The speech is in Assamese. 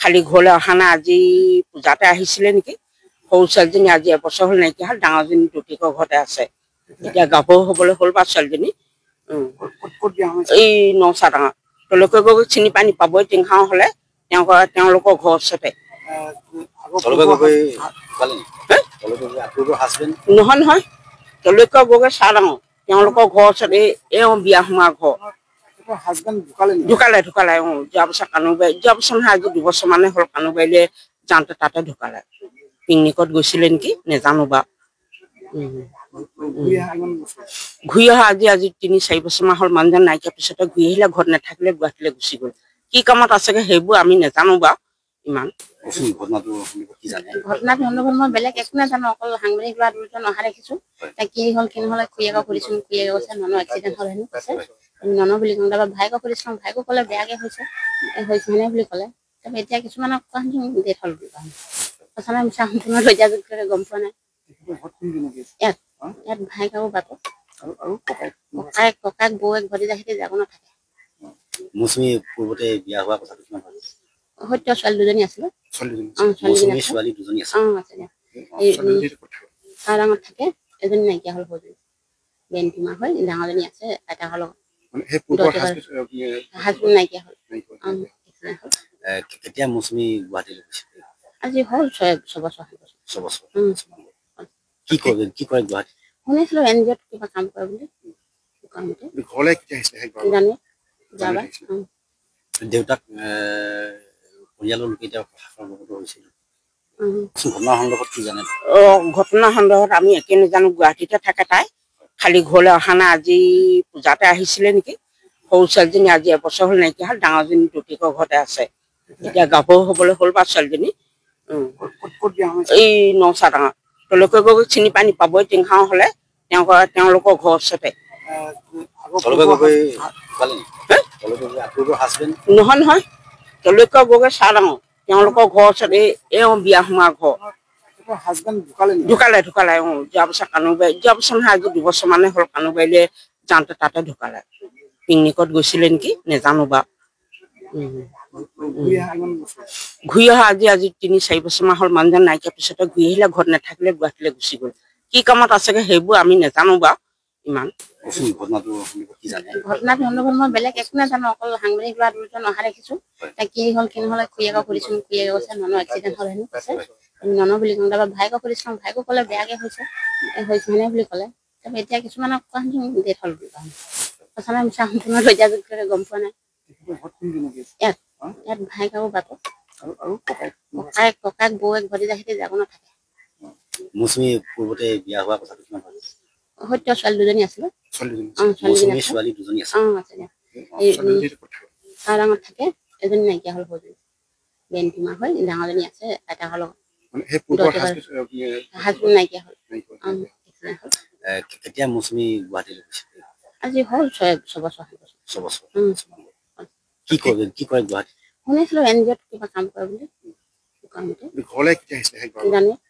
খালি ঘৰলৈ অহা নাই আজি পূজাতে আহিছিলে নেকি সৰু ছোৱালীজনী আজি এবছৰ হ'ল নাইকিয়া হ'ল ডাঙৰজনী দুটিকৰ ঘৰতে আছে এতিয়া গাভৰু হ'বলৈ হ'ল বা ছোৱালীজনী এই নচা ডাঙৰ তেওঁলোকে গৈ চিনি পানী পাবই টিংখাও হ'লে তেওঁলোকৰ ঘৰ ওচৰতে নহয় নহয় তেওঁলোকৰ গৈ চাহ ডাঙৰ তেওঁলোকৰ ঘৰ ওচৰতে এওঁ বিয়া সোমোৱা ঘৰ ঢুকালে যোৱা বছৰ কানুবাৰী যোৱা বছৰ নহয় আজি 2 বছৰ মানে হ'ল কানুবাৰীলৈ যাওঁতে তাতে ঢুকালে পিকনিকত গৈছিলে নেকি নেজানো বা ঘূৰি অহা আজি 3-4 বছৰ মান হ'ল মানুহজন নাইকিয়া পিছতে ঘূৰি আহিলে ঘৰত নাথাকিলে গুৱাহাটীলৈ গুচি গ'ল কি কামত আছেগে সেইবোৰ আমি নেজানো বা ইমান ঘটনাটো মই বেলেগ একো নাজানো অকল সাংবাদিক ল'ৰা দুজন অহা দেখিছো কি হ'ল কি নহ'লে খুৰীয়েকক সুধিছো খুৰীয়েকে কৈছে ননৰ এক্সিডেণ্ট হ'ল হেনো কৈছে নন বুলি ক'লে তাৰপৰা ভাইকক সুধিছো ভাইকক ক'লে বেয়াকে হৈছে মানে বুলি ক'লে তাৰপৰা এতিয়া কিছুমানক কোৱা ডেথ হ'ল বুলি কোৱা আচলতে মিছা সম্পূৰ্ণ লজ্জা গম পোৱা নাই ইয়াত ভাইক আৰু বাপেক ককাক বৌৱেক ভতিজা খেতি যাব নাথাকে মৌচুমী পূৰ্বতে বিয়া হোৱা কথা কিমান হ'ল সত্য ছোৱালী দুজনী আছিলে ছোৱালী দুজনী আছে ডাঙৰ থাকে এজনী নাইকিয়া হ'ল সৰুজনী বেণ্টিমা হ'ল ডাঙৰজনী আছে আইতাকৰ লগত হাজবেণ্ড নাইকিয়া হ'ল কেতিয়া মৌচুমী গুৱাহাটীলৈ গৈছিল আজি হ'ল 6 বছৰ কি কৰে গুৱাহাটী শুনিছিলো এনজিঅ'ত কিবা কাম কৰে বুলি দেউতাক পৰিয়ালৰ লোকে এতিয়া কথা হৈছিল ঘটনা সন্দৰ্ভত কি জানে ঘটনা সন্দৰ্ভত আমি একে নাজানো গুৱাহাটীতে থাকে তাই খালি ঘৰলৈ অহা নাই আজি পূজাতে আহিছিলে নেকি সৰু ছোৱালীজনী আজি এবছৰ হ'ল নাইকিয়া হ'ল ডাঙৰজনী দুটিকৰ ঘৰতে আছে এতিয়া গাভৰু হ'বলৈ হ'ল বা ছোৱালীজনী এই নচা ডাঙৰ তেওঁলোকে গৈ চিনি পানী পাবই টিংখাও হ'লে তেওঁলোকৰ ঘৰ ওচৰতে নহয় নহয় তেওঁলোকৰ গৈ চাহ ডাঙৰ তেওঁলোকৰ ঘৰ ওচৰতে এওঁ বিয়া সোমোৱা ঘৰ ঢুকালে যোৱা বছৰ কানুবাৰী যোৱা বছৰ নহয় আজি 2 বছৰ মানে হ'ল কানুবাৰীলৈ যাওঁতে তাতে ঢুকালে পিকনিকত গৈছিলে নেকি নেজানো বা ঘূৰি অহা আজি 3-4 বছৰ মান হ'ল মানুহজন নাইকিয়া পিছতে ঘূৰি আহিলে ঘৰত নাথাকিলে গুৱাহাটীলৈ গুচি গ'ল কি কামত আছেগে সেইবোৰ আমি নেজানো বা ইমান ঘটনাটো মই বেলেগ একো নাজানো অকল সাংবাদিক ল'ৰা দুজন অহা দেখিছো কি হ'ল কি নহ'লে খুৰীয়েকক সুধিছো খুৰীয়েকে কৈছে ননৰ এক্সিডেণ্ট হ'ল হেনো কৈছে নন বুলি ক'লে তাৰপৰা ভাইকক সুধিছো ভাইকক ক'লে বেয়াকে হৈছে মানে বুলি ক'লে তাৰপৰা এতিয়া কিছুমানক কোৱা ডেথ হ'ল বুলি কোৱা আচলতে মিছা সম্পূৰ্ণ লজ্জা গম পোৱা নাই ইয়াত ভাইক আৰু বাপেক ককাক বৌৱেক ভতিজা খেতি যাব নাথাকে মৌচুমী পূৰ্বতে বিয়া হোৱা কথা কিমান হ'ল সত্য ছোৱালী দুজনী আছিলে ছোৱালী দুজনী আছে ডাঙৰ থাকে এজনী নাইকিয়া হ'ল সৰুজনী বেণ্টিমা হ'ল ডাঙৰজনী আছে আইতাকৰ লগত হাজবেণ্ড নাইকিয়া হ'ল কেতিয়া মৌচুমী গুৱাহাটীলৈ গৈছিল আজি হ'ল 6 বছৰ কি কৰে গুৱাহাটী শুনিছিলো এনজিঅ'ত কিবা কাম কৰে বুলি